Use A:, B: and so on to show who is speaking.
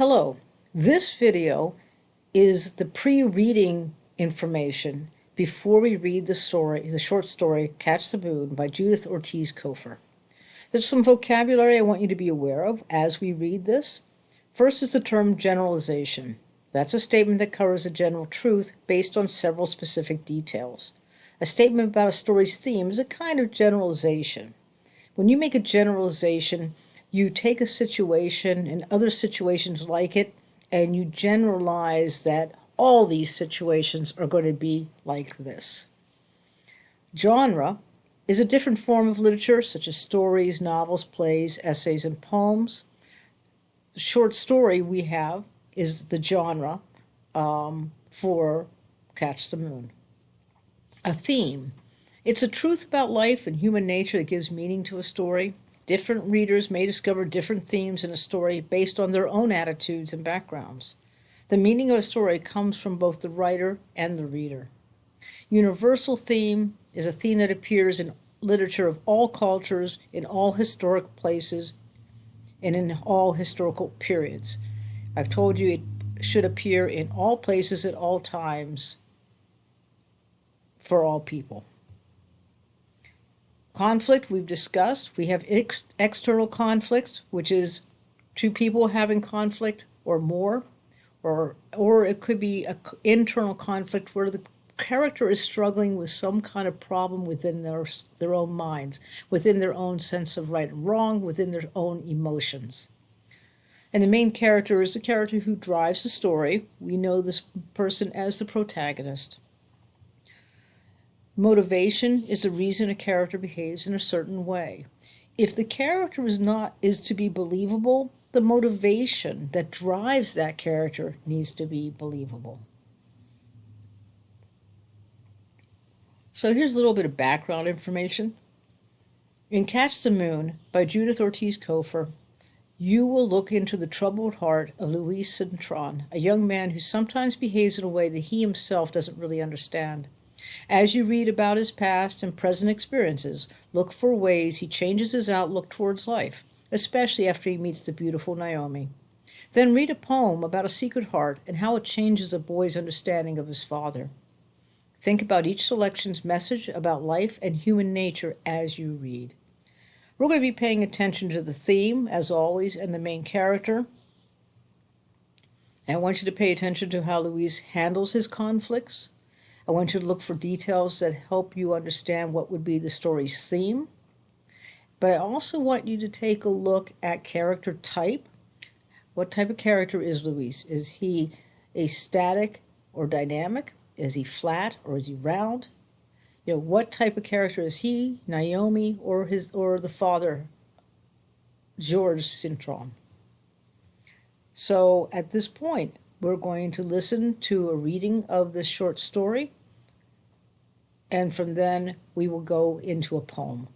A: Hello, this video is the pre-reading information before we read the short story Catch the Moon by Judith Ortiz Cofer. There's some vocabulary I want you to be aware of as we read this. First is the term generalization. That's a statement that covers a general truth based on several specific details. A statement about a story's theme is a kind of generalization. When you make a generalization, you take a situation and other situations like it, and you generalize that all these situations are going to be like this. Genre is a different form of literature, such as stories, novels, plays, essays, and poems. The short story we have is the genre for Catch the Moon. A theme. It's a truth about life and human nature that gives meaning to a story. Different readers may discover different themes in a story based on their own attitudes and backgrounds. The meaning of a story comes from both the writer and the reader. Universal theme is a theme that appears in literature of all cultures, in all historic places, and in all historical periods. I've told you it should appear in all places at all times for all people. Conflict we've discussed. We have external conflicts, which is two people having conflict or more, or it could be an internal conflict where the character is struggling with some kind of problem within their own minds, within their own sense of right and wrong, within their own emotions. And the main character is the character who drives the story. We know this person as the protagonist. Motivation is the reason a character behaves in a certain way. If the character is to be believable, the motivation that drives that character needs to be believable. So here's a little bit of background information. In Catch the Moon by Judith Ortiz Cofer, you will look into the troubled heart of Luis Cintron, a young man who sometimes behaves in a way that he himself doesn't really understand. As you read about his past and present experiences, look for ways he changes his outlook towards life, especially after he meets the beautiful Naomi. Then read a poem about a secret heart and how it changes a boy's understanding of his father. Think about each selection's message about life and human nature as you read. We're going to be paying attention to the theme, as always, and the main character. And I want you to pay attention to how Luis handles his conflicts. I want you to look for details that help you understand what would be the story's theme. But I also want you to take a look at character type. What type of character is Luis? Is he a static or dynamic? Is he flat or is he round? What type of character is he, Naomi, or the father, George Cintron? So at this point, we're going to listen to a reading of this short story, and from then we will go into a poem.